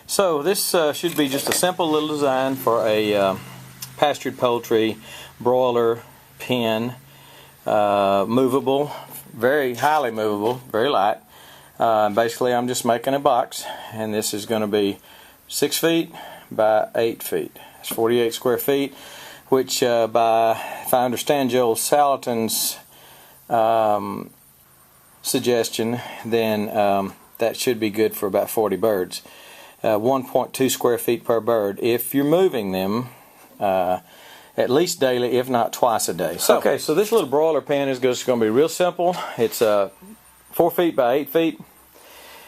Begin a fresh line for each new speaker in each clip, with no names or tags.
So this should be just a simple little design for a pastured poultry broiler pen, movable, very highly movable, very light. Basically I'm just making a box, and this is going to be 6 feet by 8 feet. It's 48 square feet, which if I understand Joel Salatin's suggestion, then that should be good for about 40 birds. 1.2 square feet per bird if you're moving them at least daily, if not twice a day. So, okay, so this little broiler pen is just going to be real simple. It's 4 feet by 8 feet,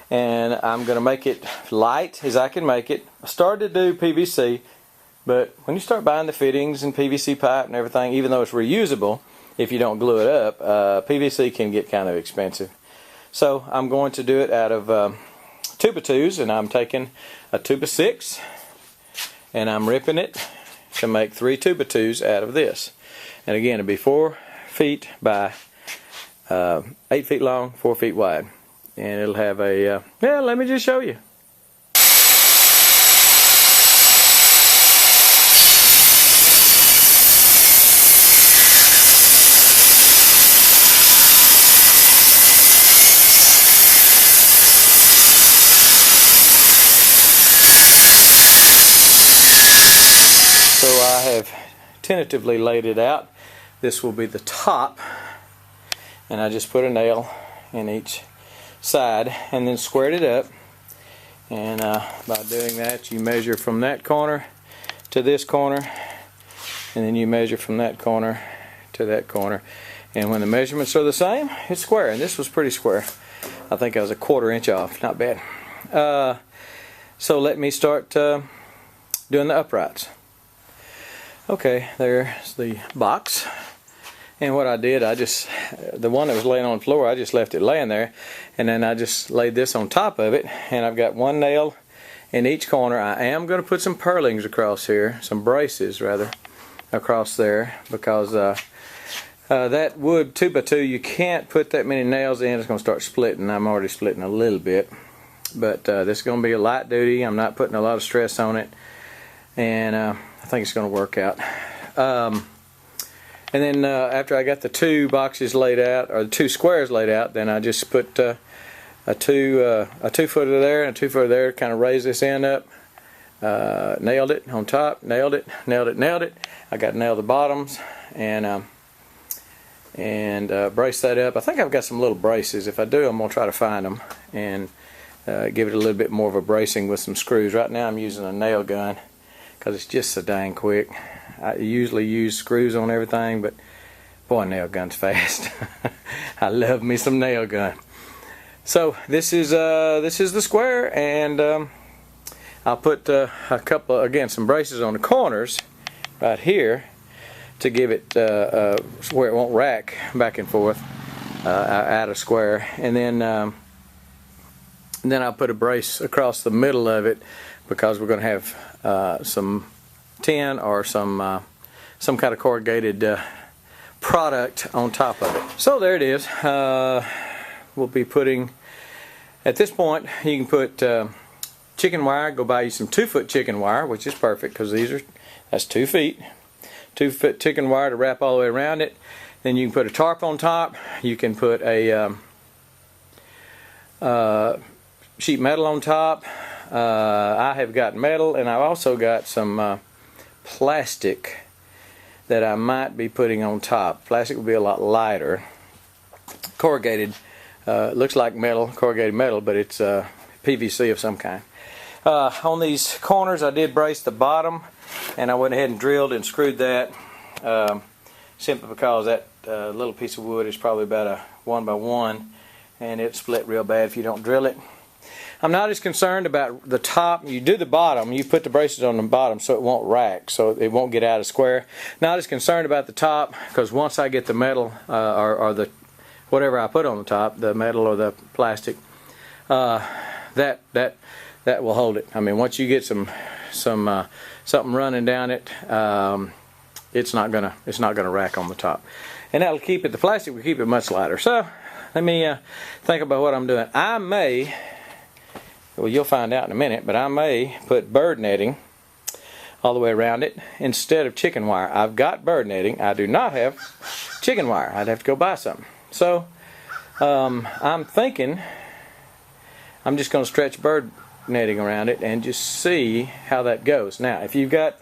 and I'm going to make it light as I can make it. I started to do PVC, but when you start buying the fittings and PVC pipe and everything, even though it's reusable, if you don't glue it up, PVC can get kind of expensive. So I'm going to do it out of 2x2s, and I'm taking a 2x6 and I'm ripping it to make 3 2x2s out of this. And again, it'll be 4 feet by 8 feet long, 4 feet wide, and it'll have a yeah, let me just show you. So I have tentatively laid it out. This will be the top, and I just put a nail in each side and then squared it up. And by doing that, you measure from that corner to this corner, and then you measure from that corner to that corner. And when the measurements are the same, it's square. And this was pretty square. I think I was a 1/4 inch off. Not bad. So let me start doing the uprights. Okay, there's the box, and what I did, the one that was laying on the floor, I just left it laying there, and then I just laid this on top of it, and I've got one nail in each corner. I am going to put some purlings across here, some braces rather, across there, because that wood 2x2, you can't put that many nails in, it's going to start splitting. I'm already splitting a little bit, but this is going to be a light duty. I'm not putting a lot of stress on it, and I think it's going to work out. And then after I got the 2 boxes laid out, or the 2 squares laid out, then I just put a 2-footer there and a 2-footer there, kind of raise this end up, nailed it on top, nailed it, nailed it, nailed it. I got to nail the bottoms and brace that up. I think I've got some little braces. If I do, I'm going to try to find them and give it a little bit more of a bracing with some screws. Right now I'm using a nail gun, because it's just so dang quick. I usually use screws on everything, but boy, nail gun's fast. I love me some nail gun. So this is the square, and I'll put a couple, again, some braces on the corners right here to give it where it won't rack back and forth out of square, and then I'll put a brace across the middle of it, because we're going to have some tin or some kind of corrugated product on top of it. So there it is. We'll be putting, at this point, you can put chicken wire. Go buy you some 2-foot chicken wire, which is perfect, because that's 2 feet. 2-foot chicken wire to wrap all the way around it. Then you can put a tarp on top. You can put a sheet metal on top. I have got metal, and I've also got some plastic that I might be putting on top. Plastic will be a lot lighter. Corrugated, looks like metal, corrugated metal, but it's PVC of some kind. On these corners I did brace the bottom, and I went ahead and drilled and screwed that, simply because that little piece of wood is probably about a 1x1, and it split real bad if you don't drill it. I'm not as concerned about the top. You do the bottom, you put the braces on the bottom so it won't rack, so it won't get out of square. Not as concerned about the top, because once I get the metal or the whatever I put on the top, the metal or the plastic, that will hold it. I mean, once you get something running down it, it's not gonna rack on the top, and that'll keep it. The plastic will keep it much lighter. So let me think about what I'm doing. I may well, you'll find out in a minute, but I may put bird netting all the way around it instead of chicken wire. I've got bird netting. I do not have chicken wire. I'd have to go buy something. So I'm thinking I'm just going to stretch bird netting around it and just see how that goes. Now, if you've got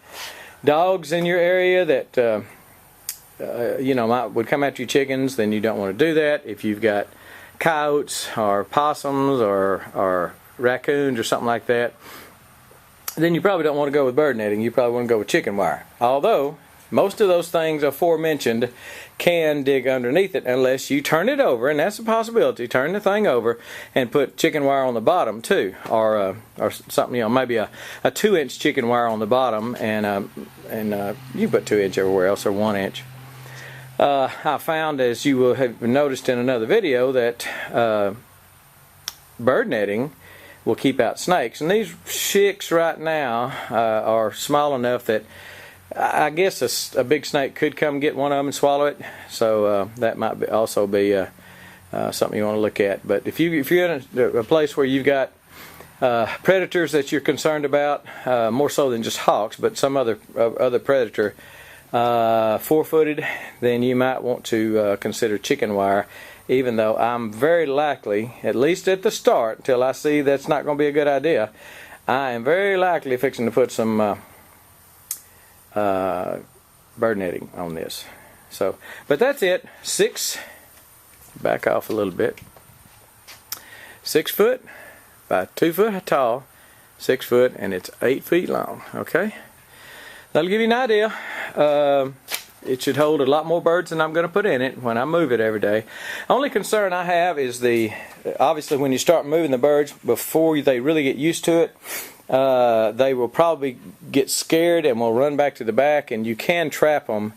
dogs in your area that would come after your chickens, then you don't want to do that. If you've got coyotes or possums or raccoons or something like that, then you probably don't want to go with bird netting. You probably want to go with chicken wire. Although most of those things aforementioned can dig underneath it unless you turn it over, and that's a possibility. Turn the thing over and put chicken wire on the bottom too, or something, maybe a 2-inch chicken wire on the bottom, and you put 2-inch everywhere else, or 1 inch. I found, as you will have noticed in another video, that bird netting will keep out snakes, and these chicks right now are small enough that I guess a big snake could come get one of them and swallow it. So that might also be something you want to look at. But if you're in a place where you've got predators that you're concerned about, more so than just hawks, but some other predator, 4-footed, then you might want to consider chicken wire. Even though I'm very likely, at least at the start, until I see that's not going to be a good idea, I am very likely fixing to put some bird netting on this. So, but that's it. Back off a little bit. 6 foot by 2 foot tall, 6 foot, and it's 8 feet long. Okay, that'll give you an idea. It should hold a lot more birds than I'm going to put in it when I move it every day. Only concern I have is obviously when you start moving the birds, before they really get used to it, they will probably get scared and will run back to the back, and you can trap them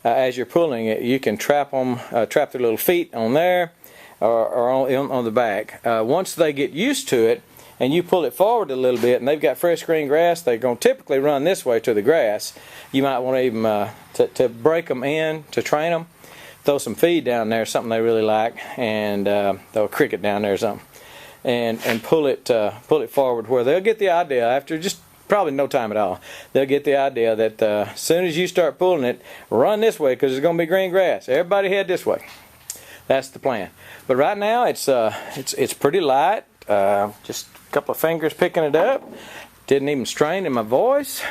as you're pulling it. You can trap them, trap their little feet on there or on the back. Once they get used to it, and you pull it forward a little bit, and they've got fresh green grass, they're going to typically run this way to the grass. You might want to even to break them in, to train them, throw some feed down there, something they really like, and throw a cricket down there or something, and pull it forward, where they'll get the idea after just probably no time at all. They'll get the idea that as soon as you start pulling it, run this way because there's going to be green grass. Everybody head this way. That's the plan. But right now it's pretty light. Just a couple of fingers picking it up. Didn't even strain in my voice.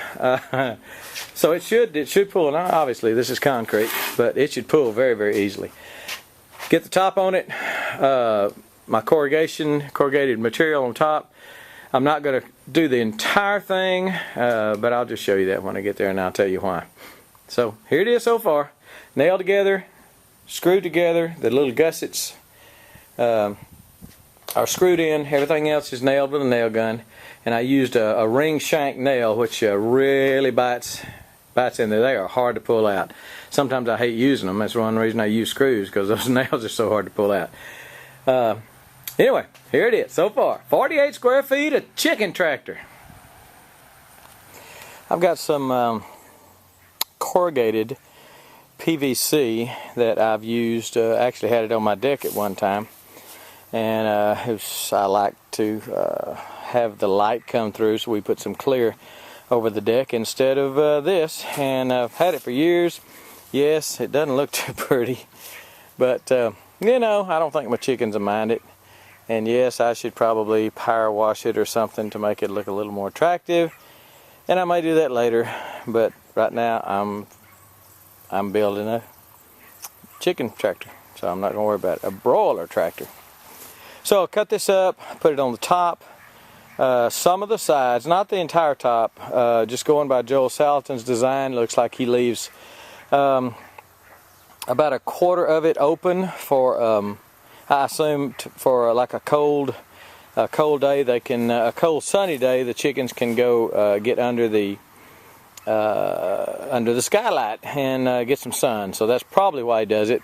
So it should pull. Now obviously this is concrete, but it should pull very, very easily. Get the top on it. My corrugated material on top. I'm not going to do the entire thing, but I'll just show you that when I get there, and I'll tell you why. So here it is so far. Nailed together, screwed together. The little gussets are screwed in. Everything else is nailed with a nail gun, and I used a ring shank nail, which really bites in there. They are hard to pull out. Sometimes I hate using them. That's one reason I use screws, because those nails are so hard to pull out. Anyway, here it is so far. 48 square feet of chicken tractor. I've got some corrugated PVC that I've used. Actually had it on my deck at one time. And I like to have the light come through, so we put some clear over the deck instead of this. And I've had it for years. Yes, it doesn't look too pretty, but I don't think my chickens will mind it. And yes, I should probably power wash it or something to make it look a little more attractive. And I may do that later, but right now I'm building a chicken tractor, so I'm not going to worry about it. A broiler tractor. So I'll cut this up, put it on the top, some of the sides, not the entire top, just going by Joel Salatin's design. Looks like he leaves about a quarter of it open for, I assume, for like a cold day. They can, a cold sunny day, the chickens can go get under the skylight and get some sun. So that's probably why he does it.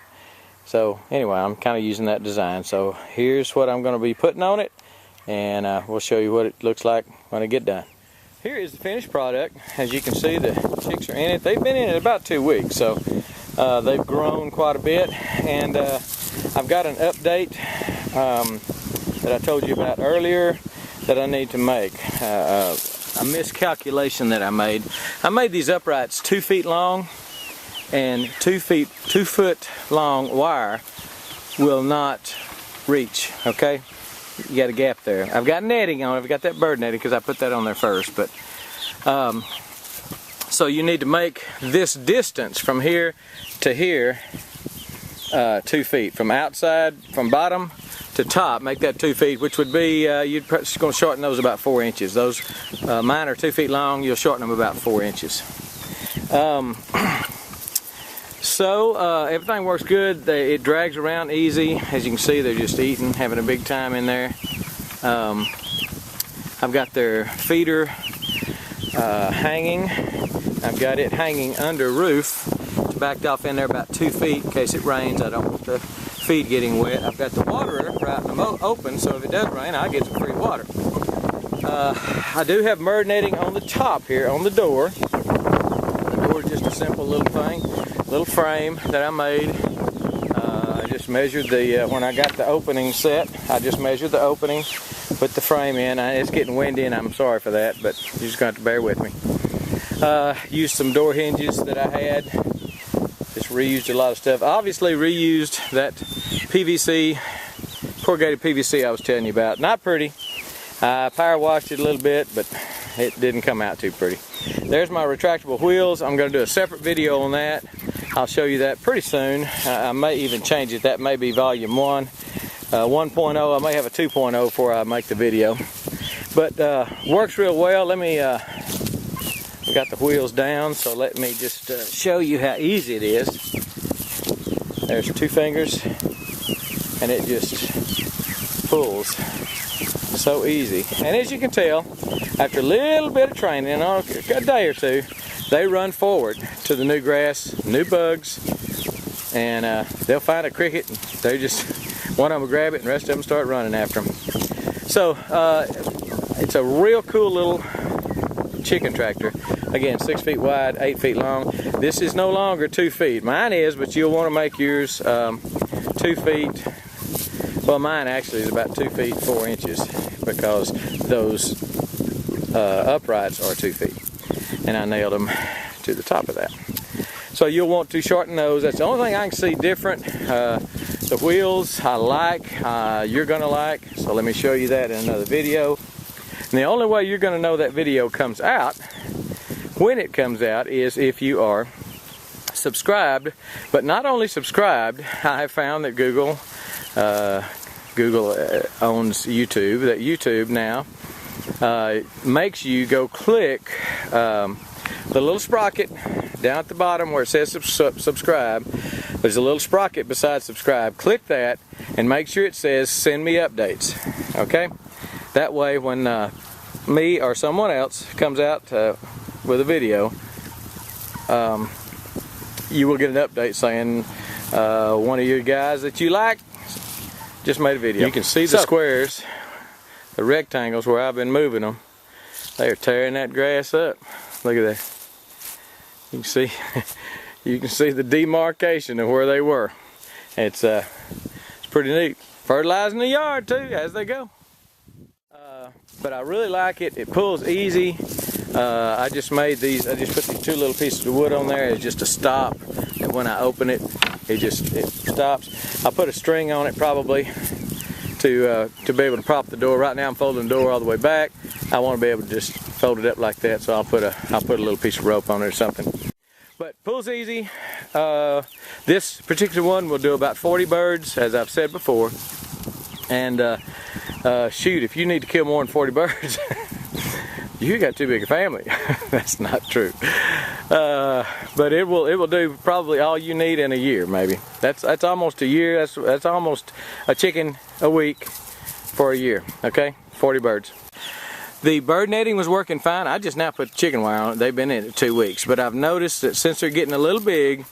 So anyway, I'm kind of using that design. So here's what I'm going to be putting on it, and we'll show you what it looks like when I get done. Here is the finished product. As you can see, the chicks are in it. They've been in it about 2 weeks, so they've grown quite a bit. And I've got an update that I told you about earlier. that I need to make. A miscalculation that I made. I made these uprights 2 feet long, and 2 foot long wire will not reach, okay? You got a gap there. I've got netting on it. I've got that bird netting because I put that on there first, but so you need to make this distance from here to here 2 feet. From outside, from bottom to top, make that 2 feet, which would be, you're just going to shorten those about 4 inches. Those, mine are 2 feet long, you'll shorten them about 4 inches. So everything works good. It drags around easy. As you can see, they're just eating, having a big time in there. I've got their feeder hanging. I've got it hanging under roof. It's backed off in there about 2 feet in case it rains. I don't want the feed getting wet. I've got the waterer right in the open, so if it does rain, I get some free water. I do have bird netting on the top here on the door. The door is just a simple little thing, little frame that I made. I just measured the, when I got the opening set, I just measured the opening, put the frame in. It's getting windy and I'm sorry for that, but you're just going to have to bear with me. Used some door hinges that I had. Just reused a lot of stuff. Obviously reused that PVC, corrugated PVC I was telling you about. Not pretty. I power washed it a little bit, but it didn't come out too pretty. There's my retractable wheels. I'm going to do a separate video on that. I'll show you that pretty soon. I may even change it. That may be volume 1. 1.0. I may have a 2.0 before I make the video. But works real well. Let me, we got the wheels down, so let me just show you how easy it is. There's 2 fingers, and it just pulls. So easy. And as you can tell, after a little bit of training, a day or two, they run forward to the new grass, new bugs, and they'll find a cricket, and they just, one of them will grab it, and the rest of them start running after them. So it's a real cool little chicken tractor. Again, 6 feet wide, 8 feet long. This is no longer 2 feet. Mine is, but you'll want to make yours 2 feet. Well, mine actually is about 2 feet 4 inches because those uprights are 2 feet, and I nailed them to the top of that. So you'll want to shorten those. That's the only thing I can see different. The wheels I like, you're gonna like. So let me show you that in another video. And the only way you're gonna know that video comes out, when it comes out, is if you are subscribed. But not only subscribed, I have found that Google owns YouTube, that YouTube now makes you go click the little sprocket down at the bottom where it says subscribe. There's a little sprocket beside subscribe. Click that and make sure it says send me updates. Okay? That way when me or someone else comes out with a video, you will get an update saying one of you guys that you like just made a video. You can see the squares, the rectangles where I've been moving them. They are tearing that grass up. Look at that. You can see, you can see the demarcation of where they were. It's pretty neat. Fertilizing the yard too as they go. But I really like it. It pulls easy. I just made these. I just put these 2 little pieces of wood on there. It's just a stop, and when I open it, it stops. I put a string on it probably to be able to prop the door. Right now I'm folding the door all the way back. I want to be able to just fold it up like that, so I'll put a little piece of rope on it or something. But pulls easy. This particular one will do about 40 birds, as I've said before. And shoot, if you need to kill more than 40 birds, you got too big a family. That's not true. But it will do probably all you need in a year, maybe. That's almost a year. That's almost a chicken a week for a year. Okay, 40 birds. The bird netting was working fine. I just now put chicken wire on it. They've been in it 2 weeks, but I've noticed that since they're getting a little big,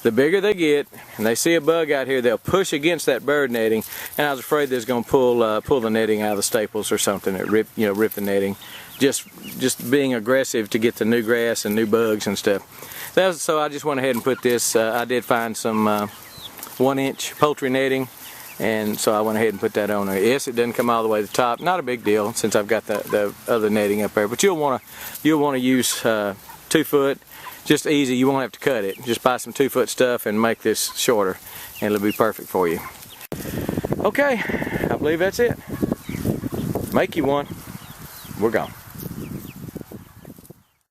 the bigger they get, and they see a bug out here, they'll push against that bird netting. And I was afraid they was going to pull the netting out of the staples or something, or rip the netting. Just being aggressive to get the new grass and new bugs and stuff. So I just went ahead and put this. I did find some 1-inch poultry netting And so I went ahead and put that on there. Yes, it doesn't come all the way to the top. Not a big deal since I've got the other netting up there. But you'll want to use 2 foot, just easy. You won't have to cut it. Just buy some 2 foot stuff and make this shorter, and it'll be perfect for you. Okay, I believe that's it. Make you one. We're gone.